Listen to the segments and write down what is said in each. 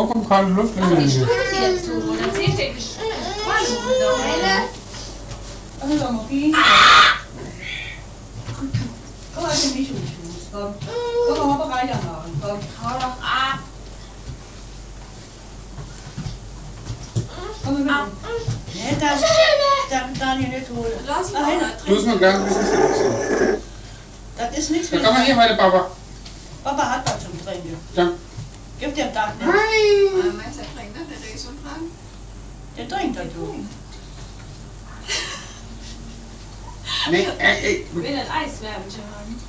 kommt gerade Luft in Mach die den Stufe wieder zu und dann sehe ich den Spannung da. Also sag mal, wie? Komm mal, den Mischung Fuß, komm. Komm mal bereit machen, komm. Hau doch ab. Komm mal mit. Nee, das darf Daniel nicht holen. Lass mal Nein, da Du musst mal ganz ein bisschen zurückziehen. das ist nichts Da für kann man hier bei der Papa. Papa hat was zum Trinken. Ja. Gib dem Tag nicht. Nein. Meinst du, der trinkt, ne? Der denkt schon dran. Der trinkt dazu. Nee, Ich will das Eiswärmchen haben.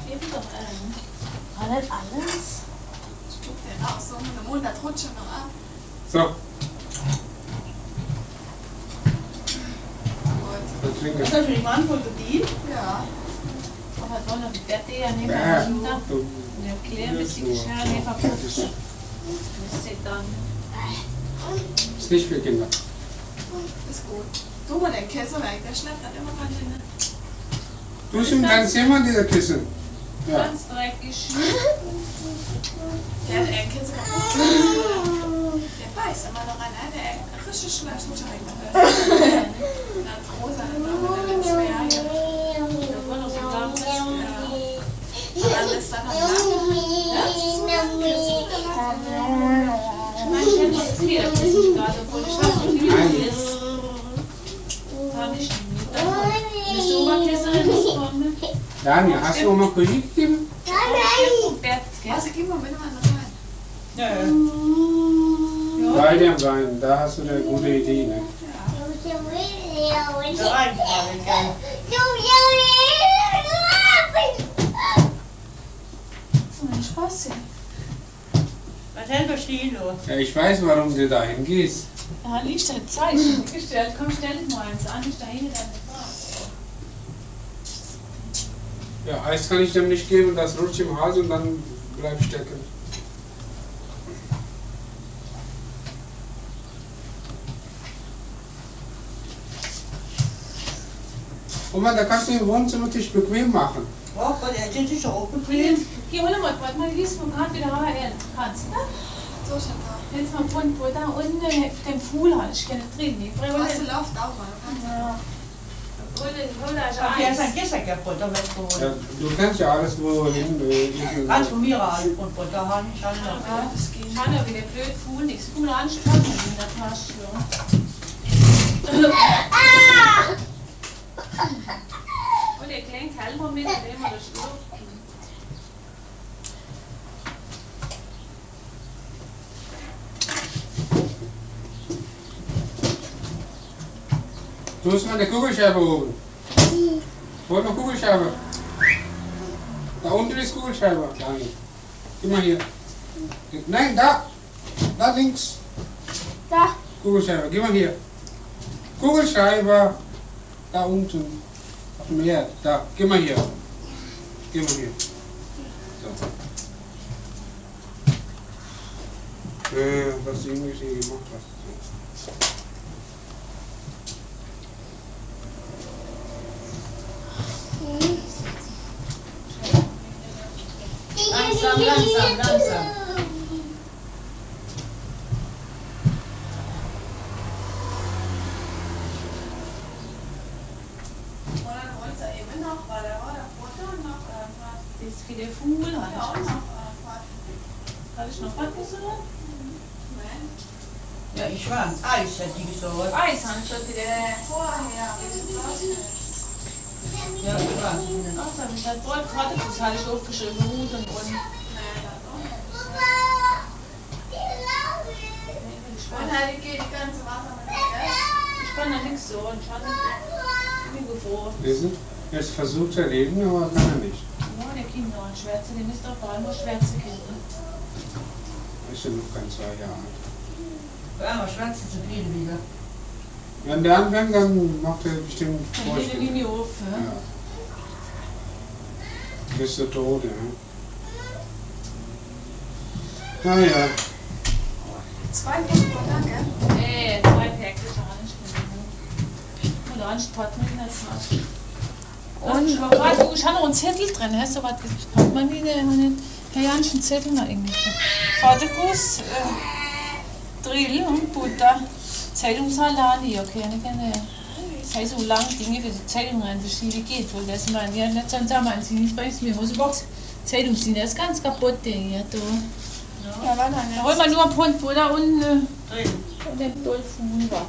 Gib doch einen. War das alles? Spuckt den auch so mit dem Mund, das rutscht schon noch ab. So, Gut. dann trinke Das ich. ist für die Mann gedient. Ja. Aber toll, noch die Bette ja nicht Ja, mehr runter. du. Der Klär bis die Geschirr nicht verputzt. Das ist dann. Ist nicht für Kinder. Ist gut. Tu mal den Käse weg, der schleppt das immer ganz hin. Du bist im deinem Zimmer, dieser Kissen. Ja. Ganz dreckig. Der hat einen Käse kaputt gemacht. Der beißt immer noch rein, ne? Der hat richtig schlecht Mutterhände. Na, rosa, der letzte Jahr hier. Das war noch so lang. Und dann ist dann noch lang. Mein Kind ist hier, das ist nicht gerade, obwohl ich weiß nicht, wie das ist. Kann ich nicht. Bist du Oberkesserin gekommen? Daniel, hast du Oma Kredit gegeben? Also, gib mal bitte mal noch rein. Ja, Bei dem Wein, da hast du eine gute Idee. Ne? da reinfahren, gell. So ein Spaß hier. Was hält der Stiel los? Ja, ich weiß, warum du dahin gehst. Da liegt ein Zeichen gestellt. Komm, stell dich mal eins an. Ich da hinten dann Ja, Eis kann ich dem nicht geben, das rutscht im Hals und dann bleibt stecken. Oma, da kannst du im Wohnzimmertisch bequem machen. Oh Gott, er sind sich auch bequem. Geh hol mal, warte mal, liest man gerade wieder HL. Kannst du? So schon da. Jetzt mal von wo da unten den Fuhl hat. Ich kenne drin. Ich bringe Was du den. läuft auch mal. Ja. Hol da Ach, der ist ein Eis. Kisser kaputt, da wird Ja, geholt. du kannst ja alles wohin. Ganz von mir an und von da habe ich dann noch. Ja, das geht. Kann ja wieder blöd Fuhl. Nichts. Guck mal an, Spannen in der Tasche. Und der kleine Kalber mit, dem wir das schlucken. Du musst mal eine Kugelscheibe holen. Hol eine Kugelscheibe. Da unten ist Kugelscheibe. Daniel. Gib mal hier. Nein, da. Da links. Da. Kugelscheibe. Gib mal hier. Kugelscheibe. Da unten. Auf dem Herd. Da. Gib mal hier. Gib mal hier. So. Was du irgendwie hier gemacht hast. Langsam, langsam, langsam. Und dann holt er eben noch, weil er war da vorher noch irgendwas. Das ist wie der Fuhl. Ja, Hat auch ich noch irgendwas. Habe ich noch was gesagt? Nein. Ja, ich war Eis, hätte ich gesagt. Eis habe ich schon wieder. Vorher, wie du sagst. Ja, ich war. Ach, da habe ich halt Brot gerade. Das hatte ich aufgeschrieben. Hut und Grund. Nee, das auch nicht. Ich Und halt geht die ganze Wasser mit dem Rest. kann da nichts so. Ich hatte mir gefroren. Lesen? Jetzt versucht er leben, aber kann er nicht. Ja, der Kinder und Schwärze, den ist doch vor allem nur schwärze Kinder. Ist ja noch kein 2 Jahre alt. Ja, aber schwarz ist zu viel wieder. Wenn der anfängt, dann macht er bestimmt Dann geht die Vorspiel. Linie auf. Ja. Ja. Bis zur Tode, ja. Naja, 2 Punkte, danke. Nee, 2 Päckchen gar nicht. Und dann Spatten in der Tasche. Und ich habe noch einen Zettel drin, hast du was? Packt man wieder nicht. Kan jeg ikke Zettel noch irgendwie? Vaterkus, Drill und Butter, Zeitungssalani, okay, das heißt so lange Dinge für die Zeitung rein verschiedene geht, weil das man ja nicht sonst haben man sie nicht bringst mir muss Box Zeitung sind das ganz kaputt hier da. Ja, war da Da holt man nur ein Pfund Butter und Drin. den Dolphin rüber.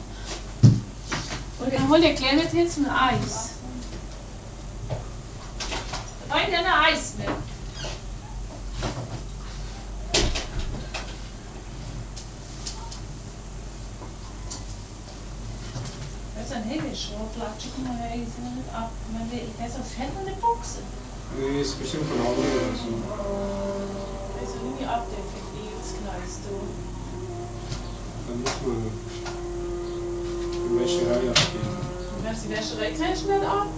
Und dann holt der Kleine jetzt ein Eis. Da bringt er ein Eis mit. Das ist ein Hegelschraublatt. Guck mal, er ist noch nicht ab. Der ist auf Fett und eine Buchse. Nee, ist bestimmt von Auto oder so. Der ist irgendwie ab, der Fett-Egelskneis, du. Dann muss man die Wäscherei abgeben. Und wenn die Wäscherei kann ich nicht ab.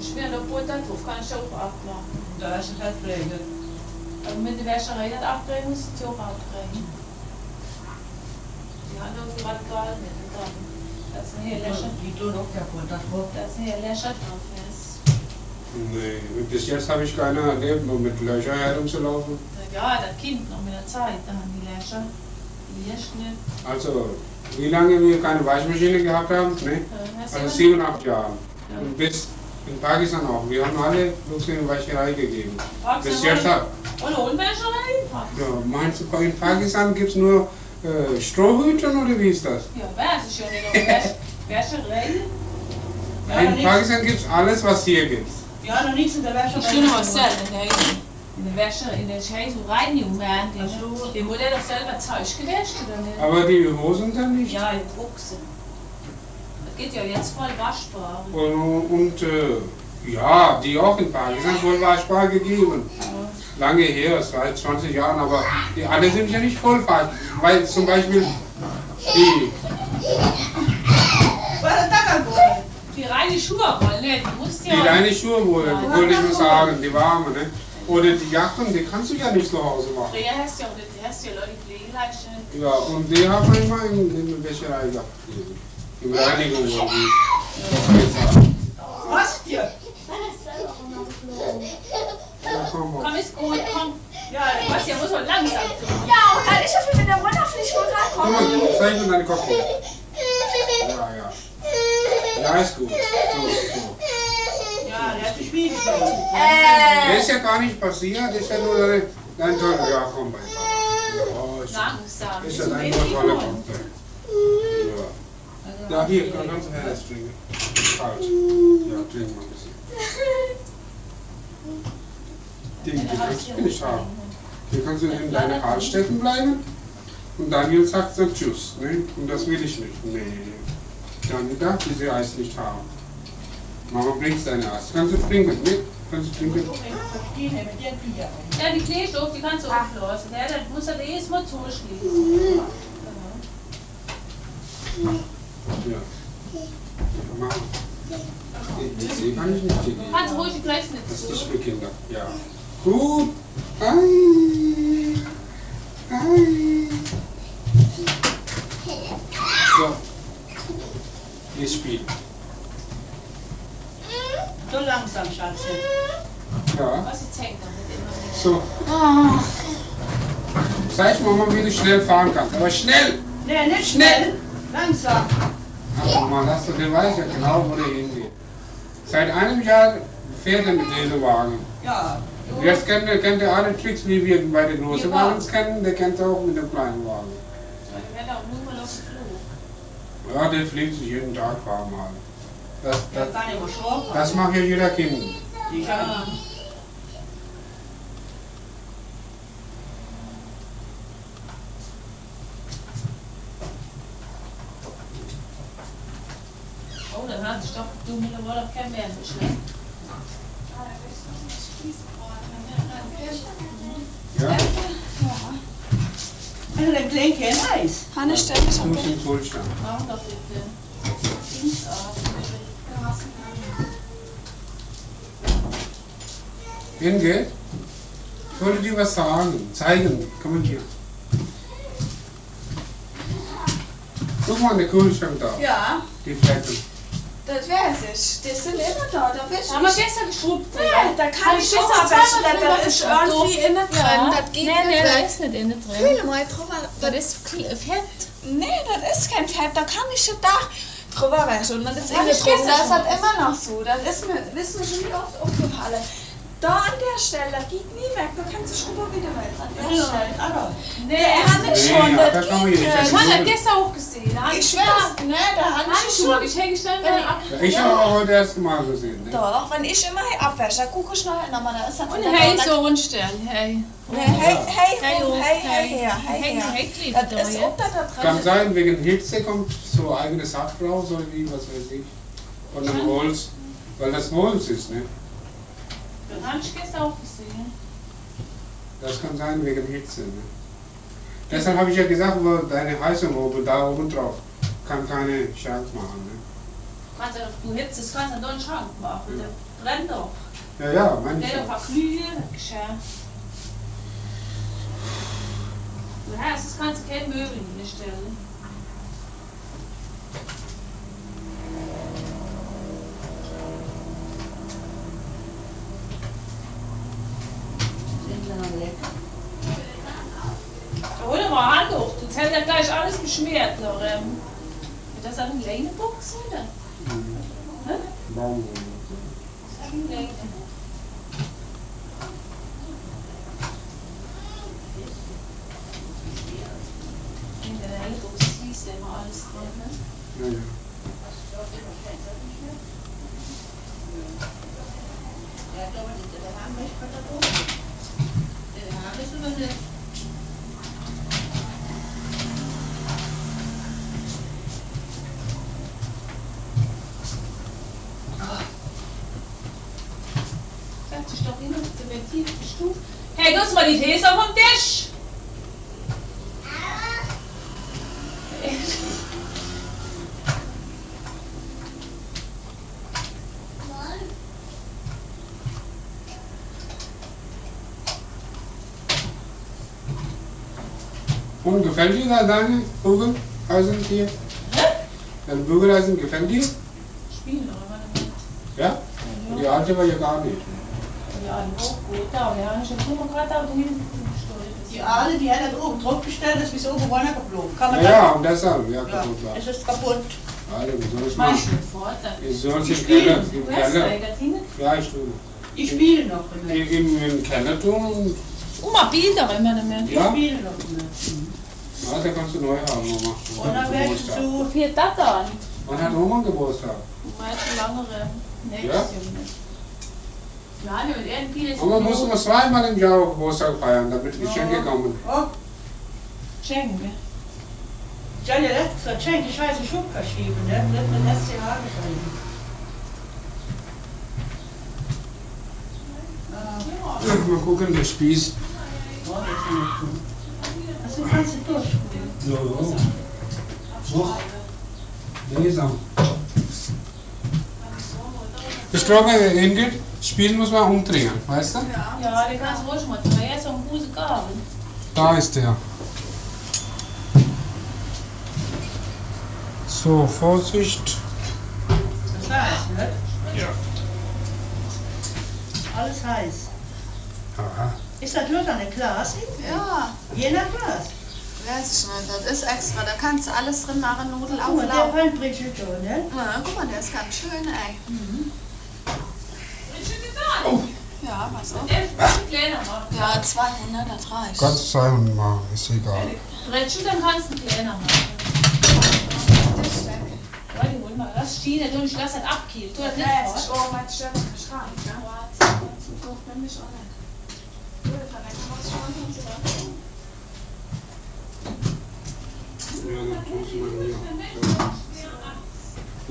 Ich will noch Butter drauf, kann ich auch abmachen. Da ist es halt Pflege. Aber mit der Wäscherei nicht abbringen, muss ich auch abbringen. Die haben auch gerade gar nicht dran. Das ist hier Lächer. Die tun auch kaputt, das Wort. Das ist hier Lächer drauf ist. Nee, bis jetzt habe ich keine erlebt, nur mit Löcher herumzulaufen. Ja, das Kind noch mit der Zeit, da haben die Lächer. Die Lächer nicht. Also, wie lange wir keine Waschmaschine gehabt haben? Ne? Also 7, 8 Jahre. Und bis in Pakistan auch. Wir haben alle bloß in die Wascherei gegeben. Bis jetzt hat. Und Lohnwäscherei? Ja, meinst du, in Pakistan gibt es nur Strohhütchen oder wie ist das? Ja, weiß ich ja nicht. Wäscherei? In Pakistan gibt es alles, was hier gibt. Die haben noch nichts in der Wäsche. Ich tue noch was selber in der Wäsche, in der Scheiße so rein, die Umhängen. Die Mutter doch selber Zeug gewäscht, oder nicht? Aber die Hosen dann nicht. Ja, die Buchse. Das geht ja jetzt voll waschbar. Und ja, die auch in Pakistan voll waschbar gegeben. Lange her, seit 20 Jahren, aber die alle sind ja nicht voll waschbar. Weil zum Beispiel die, Was ist das denn? Die reine Schuhe, ne? Die musst die ja. deine Schuhe wollte ich mal sagen, die warme, ne? Oder die Jacken, die kannst du ja nicht zu Hause machen. Früher hast du ja Leute Pflegeleichen. Ja, und die haben wir immer in der Wäscherei gehabt. In Reinigung irgendwie. Was dir? Ja, komm mal. Komm, ist gut, komm. Ja, Was, ja, muss man langsam tun. Ja, und dann ist er mit der Mutter auf die Schule Komm rankommen. mal, zeig mir deine Kopf. Ja, ja. Ja, ist gut. So. ja, der hat gespiegelt. Der ist ja gar nicht passiert, ist ja nur dein toller. Ja, komm bei Papa. Ja, Langsam. ist ja dein toller Kopf. Ja. Ja, hier, kannst du her das trinken. Kalt. Ja, trink mal ein bisschen. Die kannst du nicht haben. Hier kannst du in deiner Art stecken bleiben. Und Daniel sagt so Tschüss. Ne? Und das will ich nicht. Nee. Daniel darf diese Eis nicht haben. Mama bringt seine Eis. Kannst du trinken, ne? Kannst du trinken? Ja, die Kleestoff, die kannst du auflassen. Ja, das muss er erstmal zuschließen. Ja. Mama. Die kann ich nicht geben. Kannst du ruhig gleich mit Das ist zu. nicht für Kinder. Ja. Gut. Ei. Ei. So. Wir spielen. So langsam, Schatz. Ja. Was ich zeig noch mit dem. So. Zeig Mama, wie du schnell fahren kannst. Aber schnell! Nee, nicht schnell. Langsam. Ach Mama, der weiß ja genau, wo der hingeht. Seit einem Jahr fährt er mit diesem Wagen. Ja. Jetzt kennt er alle Tricks, wie wir bei den großen Wagen kennen, der kennt er auch mit dem kleinen Wagen. Ich werde auch nur mal auf den Flug. Ja, der fliegt sich jeden Tag ein paar Mal. Das kann ich mal schon. Das macht ja jeder Kind. Ich habe Oh, dann hat sich doch du mittlerweile auch kein mehr so schlecht. Ja? also den kleinen kein Eis. Hanne stellt mich Du musst im Zollstand. Machen doch bitte. Dienstabend. Inge, ich wollte dir was sagen, zeigen. Komm mal hier. Guck mal, der Kühlschrank da. Ja. Die Flecken. Das weiß ich. Die sind immer da. Da wird Haben wir gestern geschrubbt. Ja, da kann ich schon mal waschen. Das ist irgendwie innen drin. Das geht Nee, nicht das weg. ist nicht innen drin. Fühle mal drüber. Das ist Fett. Nee, das ist kein Fett. Da kann ich schon da drüber waschen. Und dann ist hab innen ich drin. gestern Das ist schon halt immer noch so. Das ist mir schon wieder oft aufgefallen. Da an der Stelle, das geht nie weg. Da kannst du schon mal wieder weg. An der Stelle. Aber Nee, habe ich schon. Nee, Das da kann man geht nicht. nicht. Man hat gestern auch gesehen. Ich schwör's, ne, da habe ich Handschuhe, schon. ich hänge schnell Ja, ich habe auch heute erst mal gesehen. Ne? Doch, wenn ich immer abwäsche, gucke ich schnell nochmal, da ist das Und wieder hey, da. so ein Stern. Hey. Nee, hey, hey, Hey, oh, hey, hey. her, hey, Hey, her. hey, klebt Das da ist jetzt. auch da Kann drin. sein, wegen Hitze kommt so eigene Saft raus oder wie, was weiß ich. Von dem Holz, weil das Holz ist, ne? Das habe ich gestern auch gesehen. Das kann sein wegen Hitze, ne? Deshalb habe ich ja gesagt, wo deine Heizung oben, da oben drauf, kann keine Schrank machen, ne? Kannst du hitzt, das kannst du doch einen Schrank machen. Der brennt doch. Ja, ja, meine ich Der ja. doch verglühen, das Geschirr. Du hast, das kannst du kein Möbel hinstellen. sind sie noch lecker. Hol dir mal Handtuch, du hast ja gleich alles beschmiert, Lorem. Wird das eine Leinebox oder? Baumwolle. Das ist eine Leine. In der Leinebox siehst du immer alles drin, ne? Ja, ja. Ja, ich glaube, der haben wir nicht da oben. Den haben wir sogar nicht. Setz dich doch hin auf den Ventil, bist du? Hey, du hast mal die These auf dem Tisch! Und gefällt dir da deine Bügeleisen hier? Dein Bügeleisen gefällt dir? Spielen doch immer damit. Ja? Die alte war ja gar nicht. Ja, die auch gut. Da, wir haben schon gerade da hinten gesteuert. Die Aale, die hat er oben drauf gestellt, ist wie so oben runtergeflogen. Kann man Ja, ja, und deshalb, ja, Ja, kaputt war. es ist kaputt. Alter, wie soll ich Mach machen? ich nicht fort. Ich soll es im spielen. Keller, im Du hast Keller. da hinten. Ja, ich tue. Ich spiele noch damit. Im Keller tun und Oma Bilder immer damit. Ich ja, spiele noch damit. ja, da kannst du neu haben, Oma. Und dann werde ich Geburtstag. Wo zu. viel das dann? Wann hat Oma Geburtstag? Oma hat schon lange nächstes Ja? Jahr. Ja, mit irgendwie ist Oma muss nur zweimal im Jahr Geburtstag feiern, damit Geschenke kommen. Oh, schenken. ich habe ja letztes Geschenk, ich weiß, ich Schub verschieben, ne? Das mit SCH geschrieben. Mal gucken, der Spieß. Oh, das ist nicht gut. Also kannst du durchspielen. Ja, ja. Noch langsam. Ich glaube, Ingrid, Spieß muss man umdrehen, weißt du? Ja, den kannst du ruhig mal drehen. Jetzt am Huse Gabel. Da ist der. So, Vorsicht. Das heißt, ne? Ja. Alles heiß. Aha. Ist das nur eine Glas? Ja, Je nach Glas. weiß ich nicht. Das ist extra. Da kannst du alles drin machen, Nudeln Guck mal, der auflaufen. Weinbrötchen schon, ne? Ja, guck mal, der ist ganz schön, ey. Oh. Ja, was auch. Kleiner machen. Ja, 200, das reicht. Ganz sein machen, ist egal. Brettchen, dann kannst du einen kleiner machen. Das ist weg. Ja, die holen mal. Lass stehen, du, ich lass das abkühlen. Tu das nicht Ja, jetzt ist fort. auch mein Schirm im Schrank, ne? So doof bin ich auch nicht. Gut, dann kann man schon und so weiter. Ja, dann tust du mal hier. So.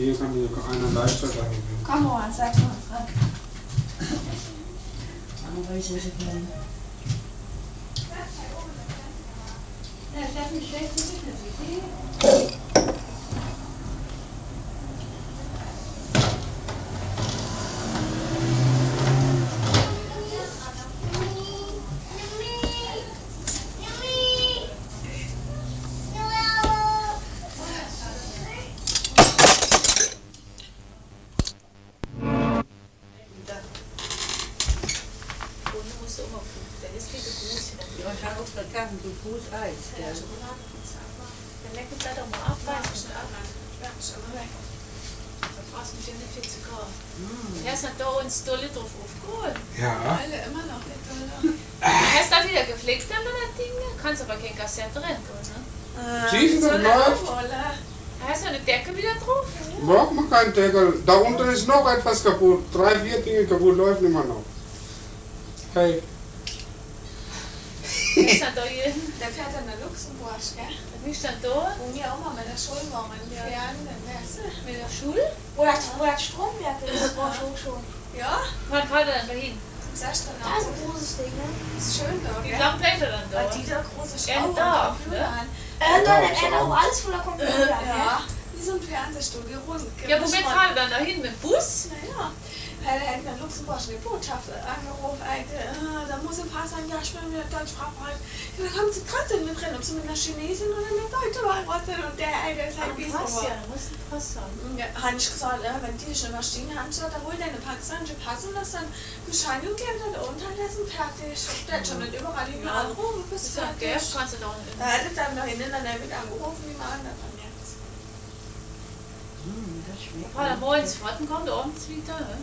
Hier kann dir einer leichter sein. Komm mal, sag's mal. Aber ich weiß es nicht. Ja, ich darf mich schlecht zu Ja, ich habe auch vergangen, du Fuß Eis. Ja, Ja. Schokoladenpizza. Aber Dann leck es da doch mal ab, weiß weißt ich du. nicht. Ja, ist immer weg. Da brauchst du mich ja nicht viel zu kaufen. Du hast ja da uns dolle drauf aufgeholt. Ja. Alle immer noch nicht, oder? Du hast da wieder gepflegt, dann das Ding. Kannst aber kein Kassett drin tun, ne? Siehst du, soll das er läuft. aufholen? Da hast du eine Decke wieder drauf. Braucht man keinen Deckel. Da unten ist noch etwas kaputt. 3, 4 Dinge kaputt, läuft immer noch. Hey. Ist dann da hier? Der fährt dann nach Luxemburg, gell? Wie stand da? Wo wir auch mal mit der Schule waren, mit dem Pferden, dann weißt du. Mit der Schule? Wo das Stromwerk ist, war ich auch schon. Ja, Wann fährt er dann dahin? zum 16. Das ist ein August. großes Ding, ne? Ist schön da, Wie gell? lange bleibt er dann da? Weil die da große Ja, Schrauben da, und Computer ne? an. Dann Ja, ändert auch alles voller Computer, ne? Ja, wie so ein Fernsehstudio rund. Ja, womit fährt er dann dahin? Mit dem Bus? Naja, er hat in Luxemburg eine Botschaft angerufen, da muss ein paar sagen, ja, ich bin mit Deutsch verabredet. Ja, da kommen sie trotzdem mit drin, ob sie mit einer Chinesin oder mit einer Deutschen verheiratet. Und der eine ist halt wie so. Pass ja, da muss ein Pass haben. Ja, habe ich gesagt, wenn die dich nicht verstehen, haben sie da hol deine pakistanische Pass und lass dann Bescheinigung geben und unterlassen, fertig. Der hat schon nicht überall hin angerufen, bis Ist ja fertig. Geld, kannst du doch nicht. Er hat dann noch hinten dann mit angerufen, wie man anderen dann jetzt. Das schmeckt. Fahr dann morgens fort und kommt abends wieder, ne?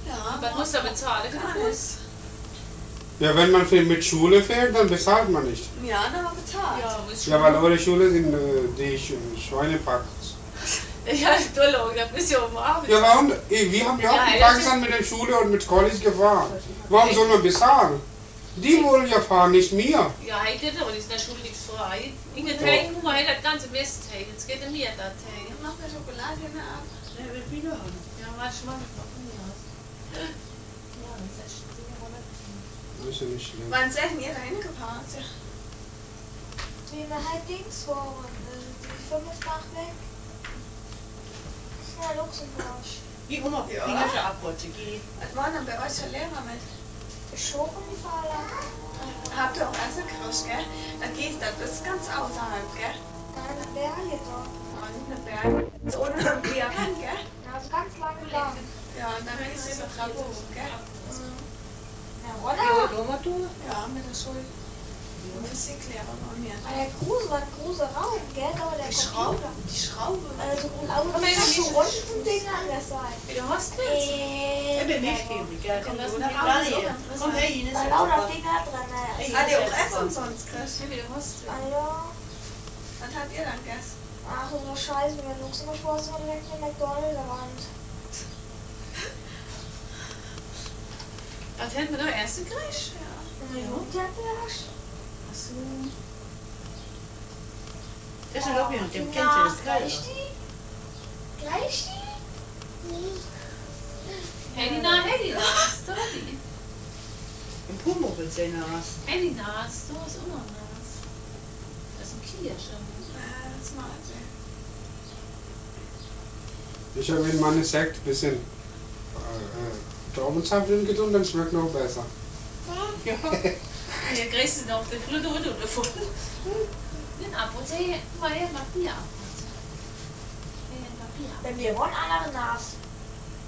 Ja, Was muss er bezahlen für gar den Bus? nichts. Ja, wenn man viel mit Schule fährt, dann bezahlt man nicht. Ja, dann haben wir bezahlt. Ja, muss Ja, weil eure Schule sind die Schweinepack. Ja, du Logan, da bist du ja um Abend. Ja, warum? Wir haben ja auch Ja, in das Pakistan mit der Schule und mit College gefahren. Warum soll man bezahlen? Die wollen ja fahren, nicht mir. Ja, ich geht aber, das ist in der Schule nichts frei. Ich geht heim, guck mal, das ganze Mist, hey, jetzt geht er mir das, hey. Ich mach mir Schokolade in der Ab. Der wird wieder haben. Ja, warte, ich mach das noch von mir aus. Ja, dann setzt du die Rolle. Das ist ja nicht schlimm. Wann seid ihr da hingefahren? Wie wir halt Dings waren. Die 5 Tag weg. Das ist ja Luxemburg. Die Oma, die ganze Abwurzel geht. Was waren dann bei euch für Lehrer mit? Schokolade. Habt ihr auch Essen gekriegt, gell? Dann gehst du, das ist ganz außerhalb, gell? Nein, eine Berge da. Und eine Berg. Ohne einen Bier ran, gell? Ja, also ganz lange lang. Ja, und dann gehst du über Treppe hoch, gell? Ja, Ja, oder? Oma, du? Ja, mit der Schule. Und Physiklehrer bei mir. Aber der Kruse war ein großer Raum, gell? Da war der Die Schraube. Computer. Die Schraube. Also, aber das ist so runden Ding an der Seite. Wie du hast du? Ich bin nicht geben, gell? Komm, Das du, ist dann auch hier. interessant. Komm her, Ines. Da lauter Dinger drin. Hat ihr auch Essen sonst gekriegt? Wie du hast du? Ah ja. Was habt ihr dann gegessen? Ach, so eine Scheiße, wie wir in Luxemburg waren, so direkt eine McDonald's-Wand. Was hätten wir da erst gekriegt? Ja. Ja, die hat erst. Achso. Das ist ein Lobby und dem kennt Ja, ihr das gleich gleich. die? Gleich die? Helena, ist da die? Im Pumuckl sehen aus. Helena, ist da, ist immer nass. Das ist ein Kirche. Das mal sehen. Ich habe in meine Sekt ein bisschen Traubensaft getan, dann schmeckt noch besser. Ja. Hier kriegst du noch die Flut oder davon. Den Apotheke, mal her, mach die Apotheke. Wenn wir wollen, andere Nas.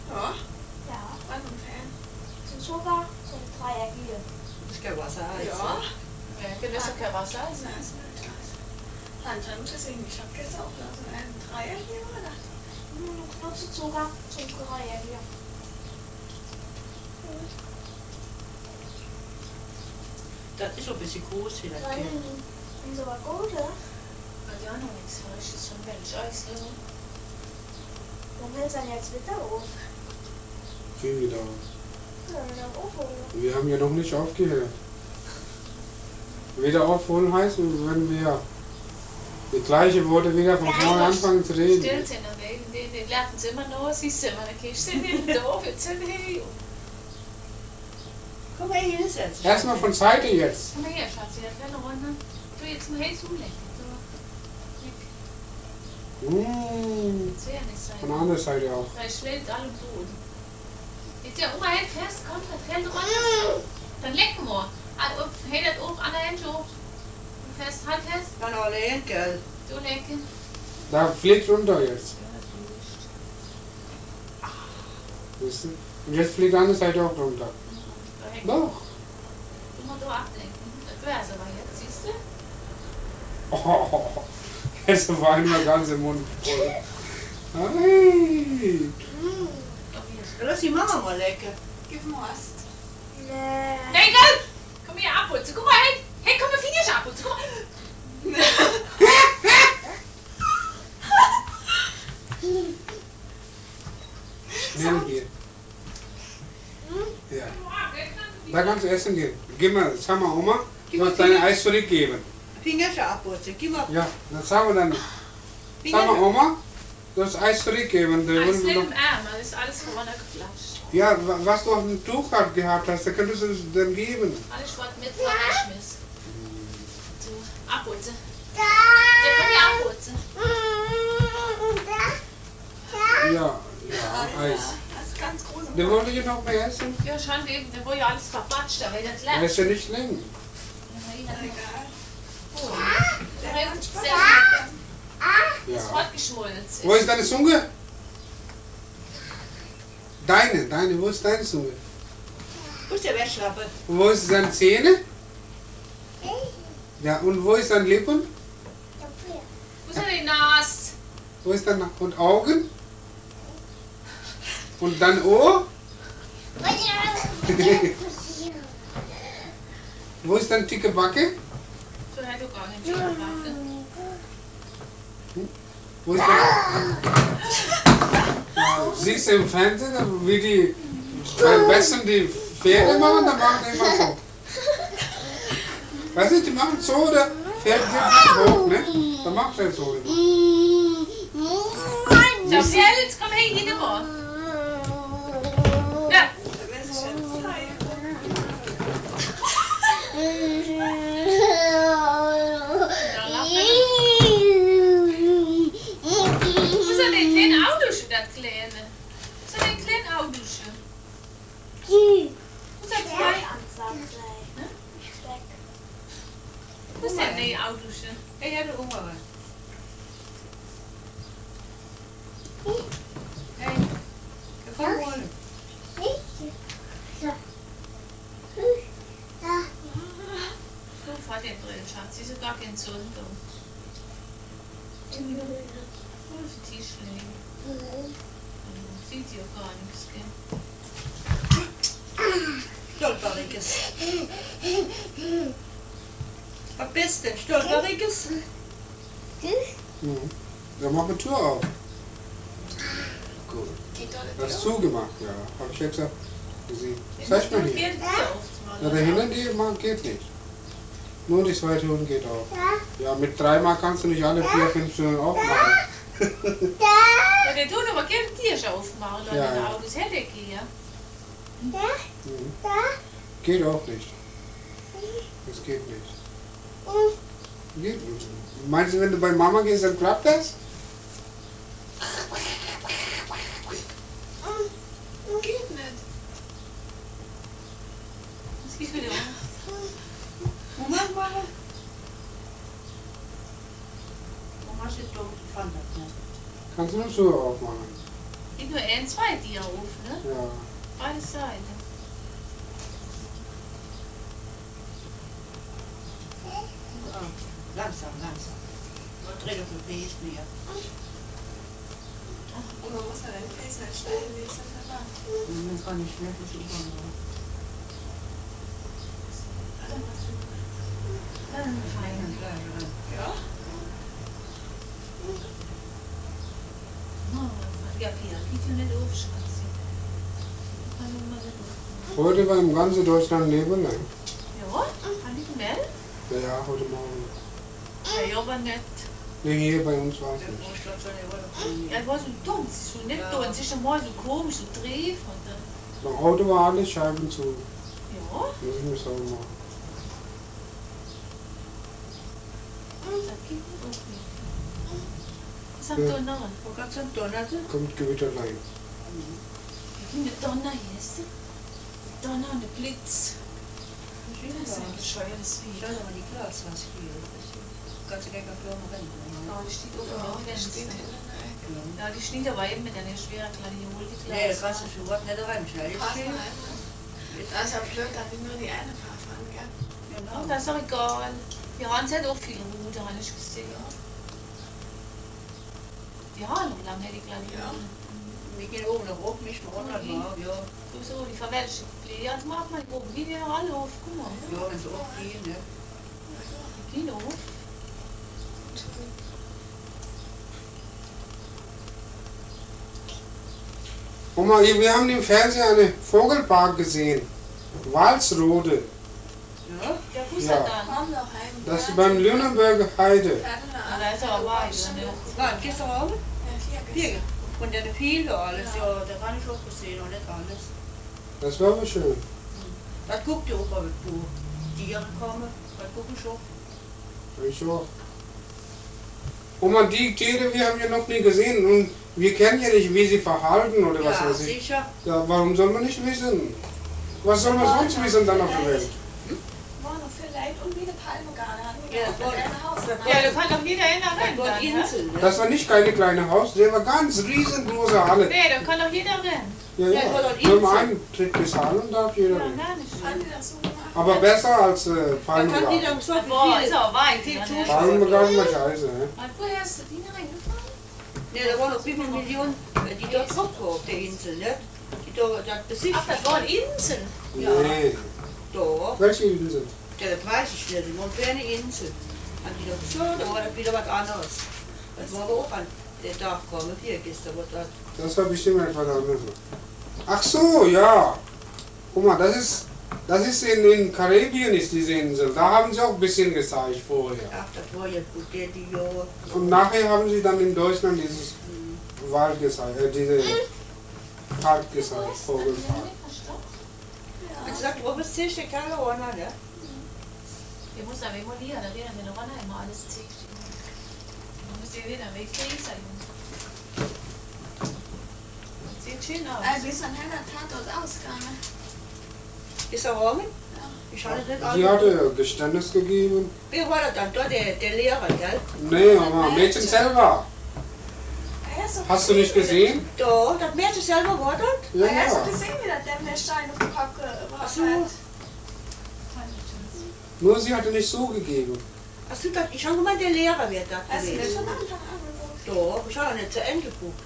Ja, Ja, was ein Fan. so sogar so ein Dreieckige. Das ist kein Wasser. Ja. Ja, gewiss kein Wasser. Das ist nicht krass. Dann deswegen, ich hab jetzt auch so einen Dreier hier, oder? Nur zu Zucker, zum Dreieckige. Das ist so ein bisschen groß vielleicht. gell? Ist aber gut, ja? Ja, noch nichts Falsches von Milcheis. Wo willst du denn jetzt wieder auf? Viel wieder. Ja, wieder aufholen. Wir haben ja noch nicht aufgehört. Wieder aufholen heißt, wenn wir die gleiche Worte wieder von vorne anfangen zu reden. Still sind die lernen sie immer noch, siehst du immer, dann gehst du nicht da, jetzt sind die. Komm mal hier, setz dich. Erstmal von Seite jetzt. Komm mal her, Schatz, jetzt werden wir runter. Du, jetzt mal hey, zulecken. Das wäre nicht sein. Von der anderen Seite auch. Weil es schlägt alle Boden. Jetzt ja, Oma, hält fest, komm, das fällt runter. Dann lecken wir. Hält das auf, an der Hand hoch. Fest, halt fest. Dann allein, gell? Du lecken. Da fliegt runter jetzt. Siehst du? Und jetzt fliegt die andere Seite auch runter. Doch. Du musst da ablenken. Börse aber jetzt, siehst du? Oh, jetzt war immer ganz im Mund voll. Hey. Lass die Mama mal lecken. Gib mir was. Nee. Henkel! Komm hier abputzen. Guck mal, hey, komm mal, Finish abputzen. Guck mal. Schnell hier. Ja. Da kannst du essen gehen. Gib mal, sag mal Oma, du hast dein Eis zurückgeben. Fingerchen abputzen. Gib mal. Ja, das sagen wir dann. Sag mal Oma, du hast Eis zurückgeben. Alles mit dem Arm, das ist alles vorne geflasht. Ja, was du auf dem Tuch gehabt hast, da könntest du es dann geben. Alles was mit vorgeschmissen. So, abputzen. Ja, komm hier abputzen. Ja, Eis. Das ist ganz groß. Der wollte ich noch mehr essen. Ja, schon eben, da wurde ja alles verpatscht, da wird das Der leer. ist ja nicht schlimm. Egal. Der hat sehr Ja. fortgeschmolzen. Wo ist deine Zunge? Deine, wo ist deine Zunge? Wo ist der Wäschlappe? Und wo ist deine Zähne? Ja, und wo ist deine Lippen? Wo ist denn die Nase? Wo ist deine und Augen? Und dein Ohr? Wo ist deine dicke Backe? So hätte ich gar nicht gemacht. Wo ist dein... Siehst du im Fernsehen, wie die beim Besten die Pferde machen, dann machen die immer so. Weißt du, die machen so, oder Pferd geht nicht hoch, ne? Dann macht er so immer. So, jetzt komm her, hier mal. Ja. Da will ich schon zeigen. Da lacht er. Wo ist denn der kleine Autosche, das kleine? Wo ist denn der kleine Autosche? Wo ist der zwei? Wo ist denn der Autosche? Ich hätte Hunger. Hey, komm holen. So, fahr den drin, Schatz. Sie ist gar keine Zündung. Wo ist die Tischling? Sieht sie auch gar nichts, gell? Stolperikes. Was bist denn? Stolperikes? Dann mach die Tür auf. Gut. Geht doch Das nicht. ist zugemacht, ja. Hab ich jetzt gesehen. Zeig mal hier. Geht Ja, der hinten die geht nicht. Nur die zweite Hund geht auf. Ja, mit 3 Mal kannst du nicht alle 4, 5 Stunden aufmachen. Ja, der tut aber gerne Tisch aufmachen, oder Ja, den ja. Autos hätte ich hier. Geht auch nicht. Das geht nicht. Geht nicht. Meinst du, wenn du bei Mama gehst, dann klappt das? Geht nicht. Das geht wieder um. Moment mal. Mama steht dumm, ich fand das nicht. Kannst du eine Tür aufmachen? Geht nur ein, zwei Tiere auf, ne? Ja. Beide Seiten. Langsam. Man dreht auf den Besen mehr. Und man muss ja dein Face nicht schneiden, wie ich es dann war. Man kann nicht schnell das übernehmen. Fein. Ja? Ja, Pia, geht ja nicht auf, Schatz. Kann ich mal nicht auf. Heute war im ganzen Deutschland Nebel, ne? Ja, kann ich mehr? Ja, heute Morgen. Ja, aber nicht. Ne, hier bei uns war es Der nicht. Großstadt soll ja wohl Ja, es war so dumm, es ist so nicht Ja. dumm, es ist schon mal so komisch, so dreif und dann. Beim Auto war alles Scheiben zu. Ja, Muss ich mir so machen. das geht nicht auf mich. Was sagt Ja. Donner? Wo kannst du donnerte? Kommt Gewitterlein. Wie eine Donner hier ist. Donner und ein Blitz. Das ist ein bescheuertes Ich Video. weiß aber die Glasflasche hier. Kannst du gleich auf Firma rennen. Ja, die steht oben Ja, auf dem das steht Fenster. hinten in der Ecke. Ja, die steht aber eben mit einer schweren kleinen Hohlglas. Nee, das kannst du schon was nicht rein. Schnell. Pass mal rein. Das ist ja blöd, dass ich nur die eine Farbe an, gell? Und das ist doch egal. Wir haben halt auch viele Rute, habe ich gesehen. Die haben noch lange die kleinen Ja. Rute. Wir gehen oben noch hoch, mischen runter, ja. So, die verwelschen Pflege. Jetzt macht man oben wieder alle auf. Guck mal. Ja, wenn sie auch gehen, ne? Die gehen auf. Oma, wir haben im Fernsehen eine Vogelpark gesehen. Walsrode. Ja? Ja, wo ist Ja. er dann? Komm noch heim. Das ist beim Lüneburger Heide. Ah, da ist er aber weiter. Ne? War gestern Abend? Vier Hier. Und dann viel alles, ja, da kann ich auch gesehen und nicht alles. Das war aber schön. Das guckt ihr auch, wo Tiere kommen. Das gucken schon. Ich auch. Oma, die Tiere, wir haben ja noch nie gesehen und wir kennen ja nicht, wie sie verhalten oder was Ja, weiß ich. sicher. Ja, warum soll man nicht wissen? Was soll man sonst wissen dann auf der Welt? War noch viel Leid und wie eine Palmegane hatten wir Ja, auch voll. in einem Haus. Ja, da kann doch jeder Das rennen. war Dann, ne? Insel, ne? Das war nicht keine kleine Haus, der war ganz riesengroße Halle. Nee, da kann doch jeder rennen. Ja, Ja, das war ja. dort Nur Insel. einen Tritt bezahlen darf jeder. Ja, nicht. nein, nicht Haben schön. die das so gemacht? Aber besser als Da kann die Palmengarten. dann gesagt, Boah, wie ist viel. auch weit. Viel Ne? Zuschauer. Palmengarten war scheiße. Ne? Und woher hast du die reingefallen? Ne, da waren noch wie viele Millionen, die dort drauf waren auf der Insel, ne? Die da das besichtigt. Ach, das waren Inseln. Ja. Nee. Da. Welche Insel? Ja, das weiß ich nicht. Das war eine kleine Insel. Haben die da gesagt, da war das wieder was anderes. Das war aber auch an der Tag gekommen, hier gestern. Was das. Das war bestimmt etwas anderes. Ach so, ja. Guck mal, das ist in Karibien ist diese Insel. Da haben sie auch ein bisschen gezeigt vorher. Ach, das war ja gut, die ja. Und nachher haben sie dann in Deutschland dieses Wald gezeigt, diese Park gezeigt, Vogelpark. Und sagt, wo bist du? Der Kerl oder ne? Wir müssen aber immer hier, da werden wir noch einmal alles ziehen. Wir müssen ja wieder weg sein. Sieht schön aus. Wie ist ein heller Tatort ausgegangen? Ist er Rahmen? Ich hatte nicht Sie hatte Geständnis gegeben. Wer war das dann? Da der Lehrer, gell? Nee, aber Mädchen selber. Hast du nicht gesehen? Da, das Mädchen selber war das? Ja, Hast du ja. gesehen, wie der Stein auf den Kopf Ach gebracht so. hat? Nur sie hatte nicht zugegeben. Ach so, das, ich habe gemeint, der Lehrer wird das Hast du das gewesen. von Anfang an gewusst? Da, ich habe nicht zu Ende geguckt.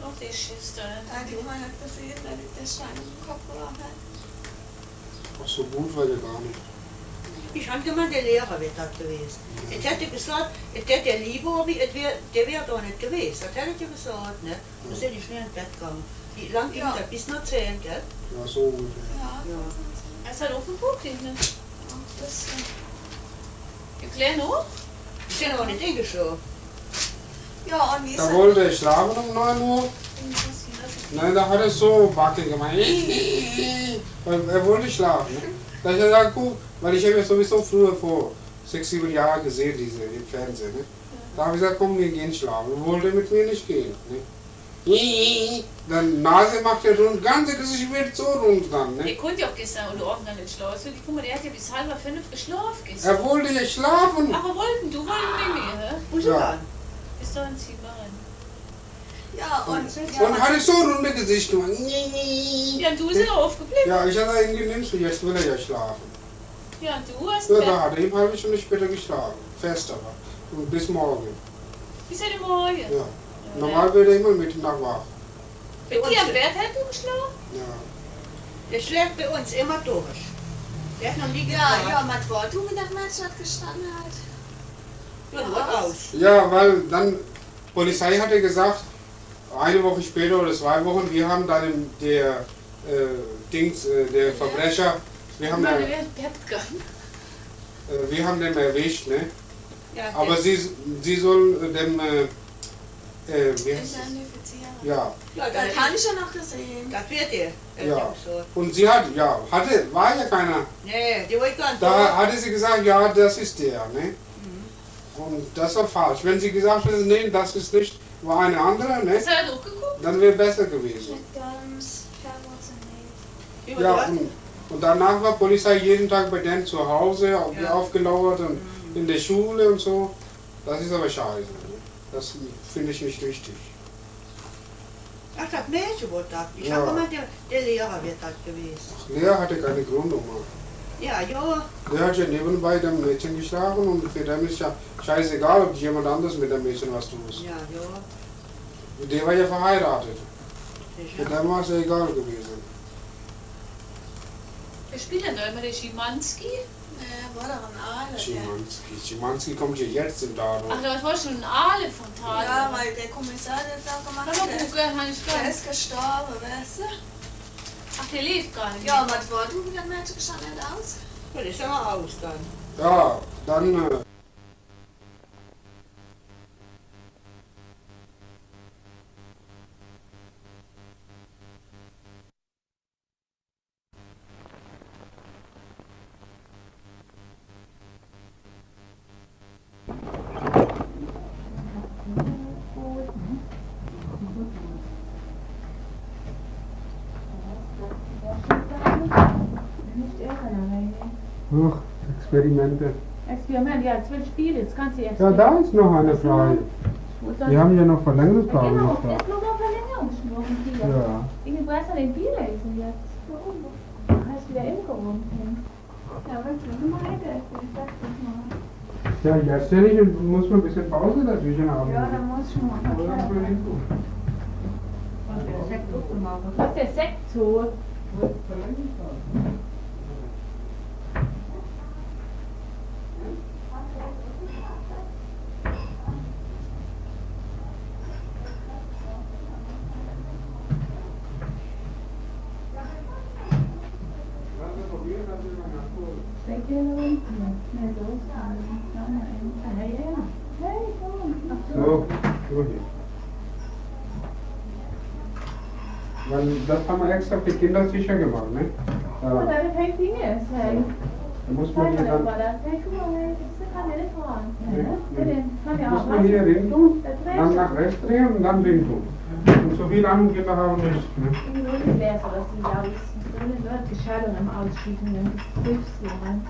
Noch die Schiste. Ja, die Oma hat gesehen, dass der Stein auf den Kopf gebracht hat. Ach, so gut war der gar nicht. Ich habe gemeint, der Lehrer wird das gewesen. Ich hätte gesagt, es hätte der Lieber, der wäre doch nicht gewesen. Das hätte ich gesagt, ne? Da sind die schnell ins Bett gegangen. Wie lang ging Ja. das? Bis nach 10, gell? Ja, so ungefähr. Ja, Ja. Er ist halt auf dem Buch, ne? das Wir klären auch. Die sind aber nicht hingeschaut. ja, und wie ist Da das? wollte er schlafen um 9 Uhr. Nein, da hat er so wackeln gemacht. Weil er wollte schlafen. Ne? Da habe ich gesagt, gut, weil ich habe ja sowieso früher vor 6, 7 Jahren gesehen, diese im Fernsehen. Ne? Da habe ich gesagt, komm, wir gehen schlafen. Er wollte mit mir nicht gehen. Ne? Dann Nase macht er rund, ganze Gesicht wird so rund dann. Ne? Der konnte ja auch gestern oder Abend nicht schlafen. Guck mal, der hat ja bis 4:30 geschlafen gestern. Er wollte ja schlafen. Aber wollten du wollten mit mir, hä? Wo sind Ja. wir? Ist doch ein Zimmer rein. Ja, und Und hatte so runde Gesicht gemacht. Ja, und du bist ja aufgeblieben. Ja, ich habe ihn nimmst du, jetzt will er ja schlafen. Ja, und du hast Ja, Bett. da hat er eine halbe Stunde später geschlafen. Fest aber. Und bis morgen. Bis heute Morgen. Ja. Normal wird er immer Mitternacht wach. Mit dir am Bett hätten du geschlafen? Ja. Der schläft bei uns immer durch. Der hat noch nie ja, gefragt. ja, mit Wort, du mit der Match gestanden hat. Ja, du warst aus. Ja, weil dann Polizei hatte gesagt, eine Woche später oder 2 Wochen, wir haben dann der der Verbrecher, wir haben, Meine wäre ins Bett gegangen. wir haben den erwischt, ne? Ja, Aber der, sie sollen dem, wie heißt es? Identifizieren. Ja, ja, Das habe ich ja noch gesehen. das wird der. Ja. So. und sie hat, ja, war ja keiner. Nee, die war ganz Da hatte sie gesagt, ja, das ist der, ne? Und das war falsch. Wenn sie gesagt hätte, nee, das ist nicht, war eine andere, ne? Hast du da durchgeguckt? Dann wäre besser gewesen. McDonald's, Fernwurzel, nee. Die war Ja, dort. und danach war Polizei jeden Tag bei denen zu Hause, Ja. aufgelauert und in der Schule und so. Das ist aber scheiße. Ne? Das finde ich nicht richtig. Ach, das Mädchen wurde das. Ich Ja. habe gemeint, der Lehrer wird das gewesen. Lea hatte keine Grundnummer. Ja, ja. Der hat ja nebenbei dem Mädchen geschlagen und für den ist ja scheißegal, ob jemand anderes mit dem Mädchen was tut. Ja, ja. Der war ja verheiratet. Für Sicher. den war es ja egal gewesen. Wir spielen da immer den Schimanski. War da ein Aale. Schimanski kommt ja jetzt im Tag. Ach, das war schon ein Aale von Tal. Ja, weil der Kommissar das da gemacht Kann man hat. gucken, habe ich Der gehört. ist gestorben, weißt du? Ach, der lebt gar nicht. Ja, was war du? Wie das Mädchen sah nicht aus? Ja, das ist aber aus dann. Ja, dann. Ach, Experimente. Experiment, ja, 12 Spiele, jetzt kannst du jetzt. Ja, da ist noch eine frei. Wir haben ja noch Verlängerungsfarben Genau, noch da. jetzt nur noch Verlängerungsschnur und Bier. Ja. Irgendwie brauchst du den Bierlesen jetzt. Warum? Hast wieder Imker rumhängen. Ja, willst du mal weiter? Ich sag das mal. Ja, jetzt ja nicht, muss man ein bisschen Pause dazwischen haben. Ja, dann muss ich mal. Oder was will ich tun? Was ist der Sekt so? So, gut. Weil das haben wir extra für Kinder sicher gemacht, ne? Oh, Da, deine fängt Dinge ist, hey. da muss man hier dann, Hey, guck mal, hey, das kann ja nicht fahren. Kann ja muss auch man hier hin tun, Das dann nach rechts drehen und dann hin tun. Und so viele andere Kinder haben nicht, ne? Ich wäre so, dass die da ist. So eine Leute Scheidung am Ausschießen, dann hilfst du rein.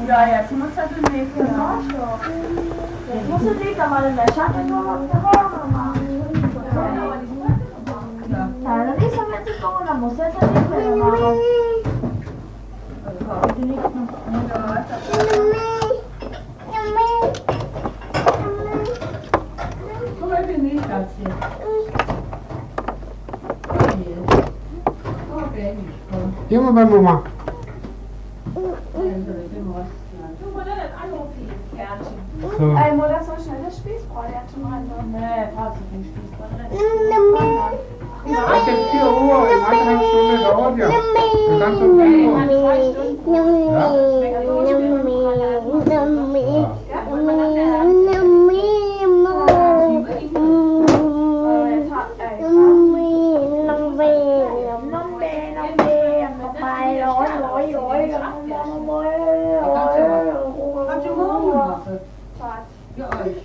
Ja, jetzt muss er den Weg gemacht. Jetzt muss er sich aber in der Schatte nur auf der Haare machen. Ja, dann ist er mit dem Sohn, dann muss er das nicht mehr machen. Guck mal, wie nicht das hier. Okay, Geh mal bei Mama. So. Ey, Mutter, so schnell das Spießbrot jetzt schon rein. Nee, passt nicht, Spießbrot. Das ist jetzt 4 Uhr, in 1,5 Stunden dauert ja. Du kannst um 5 Uhr. 2 Stunden. Kannst du morgen machen? Für euch.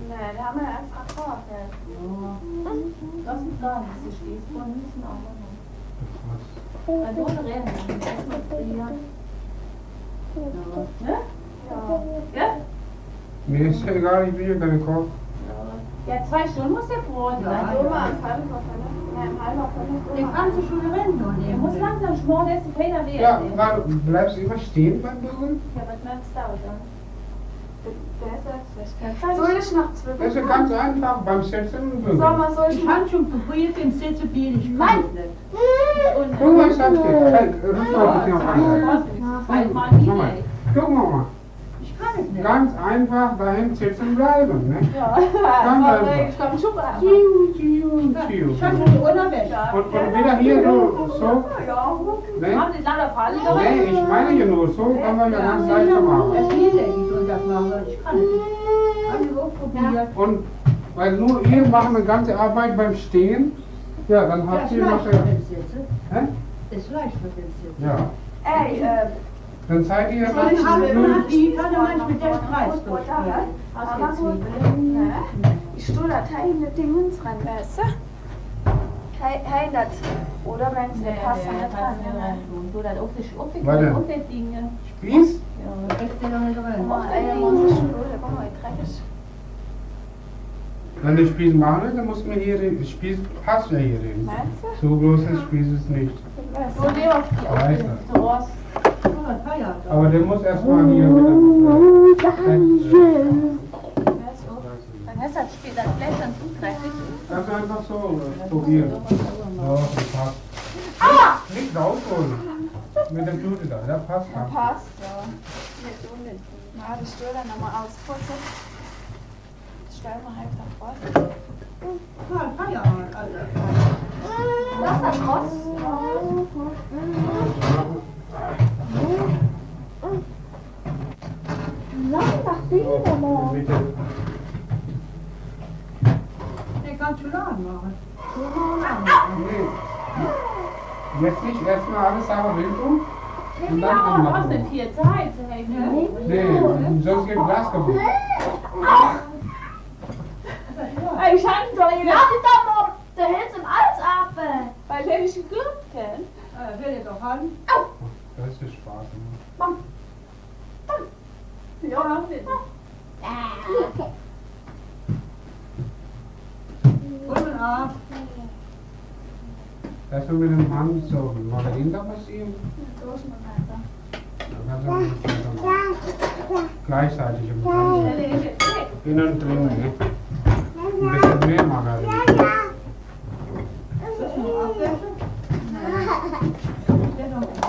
Nee, da haben wir extra vor. Das ist gar nichts, die Spießbrot müssen auch noch. Also ohne Rennen, erstmal frieren. Ne? Ja? Mir ist ja egal, ich bin ja keine Koch. Ja, 2 Stunden muss der Brot sein. So mal ein halber Viertel. Den kannst du schon rennen und Der muss langsam schmoren, der ist ein Feder wert. Ja, dann bleibst du immer stehen beim Bügeln? Ja, was meinst du da? Soll ich nach 12 Das ist ja ganz einfach beim Setzen und Bügeln. Soll ich Ich mal? habe schon probiert, den Sitz zu bieten. Ich kann es nicht. Guck mal, ich sag's dir. Hey, ruf mal ein bisschen auf eine. Zweimal Guck wieder. mal. Guck mal. Ich kann es nicht. Ganz einfach dahin sitzen bleiben, ne? Ja, Ganz aber einfach. ich komme schon mal. Tschiu, tschiu, tschiu. Ich habe schon die Unterwäsche. Und wieder hier so. Ja, Ne? Haben Sie lange Falle Nee, ich meine hier nur, so kann man ja ganz leicht machen. Es geht nicht, ich soll das machen. Ich kann es nicht. Habe ich auch probiert. Und weil nur ihr macht eine ganze Arbeit beim Stehen Ja, dann habt ihr noch... Hä? Das Fleisch verwilzt jetzt. Ja. Ey, Dann seid ihr... Ich kann ja manchmal mit der Preis durchgehen. ich stehe da Teile Dingens ran, weißt du? Hey, das. Oder wenn es nicht passt, dann nicht dran. Du dann auf Warte. das Ding. Spieß? Ja, das ist ja noch nicht drin. Ey, muss ich schon, der war heute dreckig. Wenn der Spieß machen will, dann muss man hier... Den Spieß passt ja hier rein. Meinst du? So groß ist Spieß es nicht. So, der auf die Weiß das. Rost. Aber der muss erstmal hier mit dem... Dann hast du das Spiel, das Fleisch dann zu dreckig. Also einfach so probieren. So, das passt. Nicht rausholen. Mit dem Blute da, der passt. Ja, passt, ja. Na, die Stuhl dann nochmal ausputzen. Stellen wir halt nach raus. Das ist das Ross. Sonntag sehen wir. Bitte. Den kannst du laden machen. Nee. Jetzt nicht erstmal alles sauber wild um und dann Du hast anmachen. nicht viel Zeit. Nee, sonst geht Glas kaputt. Ey, Schande, doch nicht. Lass es doch mal der Hitze im Alles ab. Weil der nicht geglückt kennt. Will ich doch haben. Das ist Spaß. Ja, auch nicht. Guten Abend. Erstmal mit dem Hand so Margarine da passieren. Dann kannst du dann gleichzeitig im Ganzen. Innen und drin, ne? Ein bisschen mehr Margarine.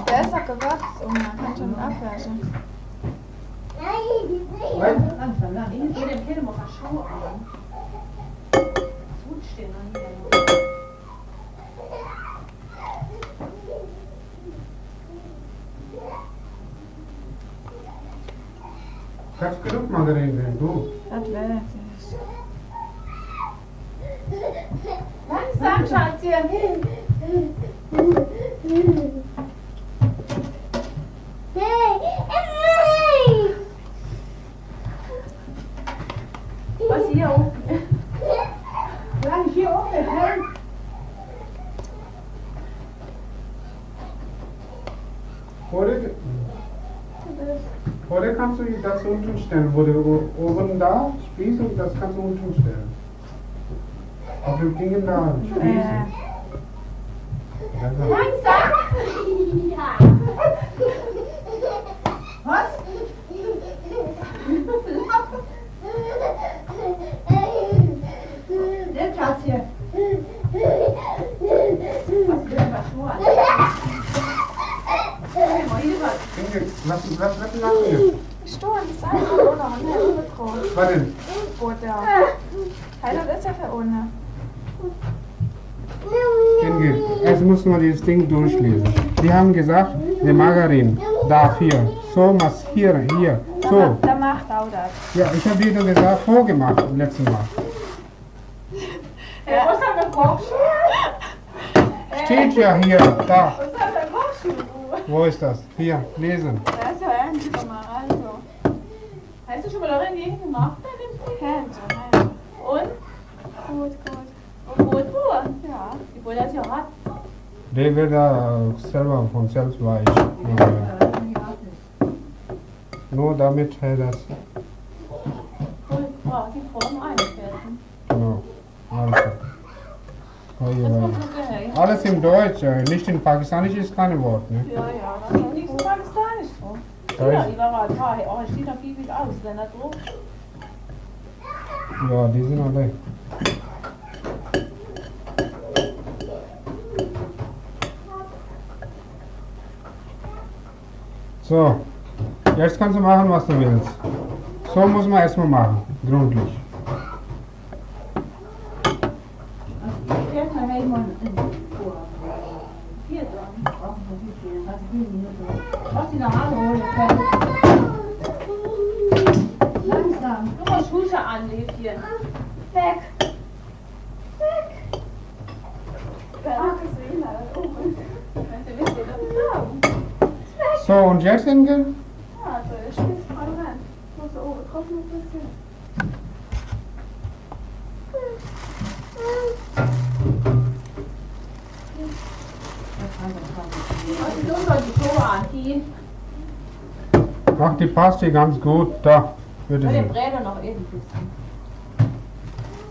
Der ist doch gewachsen und man kann schon abwaschen. Langsam, langsam. Ich gehe dem Kind mal Schuhe an. Gut stehen an hier. Kannst genug Margarine drin, du. Das wäre Langsam, Schatzi. Was hier oben? Kann ich hier oben helfen? Oder kannst du das unten stellen, wo du oben da Spieß und das kannst du unten stellen. Auf dem Ding da Spießen. Langsam. Was? Der Schatz hier. Was nach hier? Sturm, das ist einfach ohne und nicht unbetrogen. Was denn? Oder? Hey, das ist ja für ohne. Ingrid, erst muss man dieses Ding durchlesen. Die haben gesagt, der Margarin darf hier, so massieren, hier, so. Der macht auch das. Ja, ich habe dir doch gesagt, vorgemacht im letzten Mal. Ja, was hat der Koch? Steht ja hier, da. Was hat der Koch? Wo ist das? Hier, lesen. Das ist ja endlich mal also. Hast du schon mal darin gemacht? Händchen, Und? Gut. Und gut, wo? Ja. Ich wollte das ja hat. Der wird da selber von selbst weich. Nur damit hält das. Die Form einfärben. Genau. Also. Das war so geil. Alles in Deutsch, nicht in Pakistanisch ist kein Wort. Ne? Ja, das ist nichts Pakistanisch so. Ja, die war mal da. Oh, ich stehe noch viel aus, wenn das so. Ja, die sind alle. So, jetzt kannst du machen, was du willst. So muss man erstmal machen, gründlich. Jetzt mal helfen hier dran. Brauchen wir wie viel? Was will ich nicht? Was die nach Hause holen können. Langsam. Du musst Hüte anlegen hier. Weg. So, und jetzt, Inge? Also, ich spiele gerade rein. Ich muss da oben drauf noch ein bisschen. Ach, die passt hier ganz gut. Da, bitte Den schön. Bräder noch eben.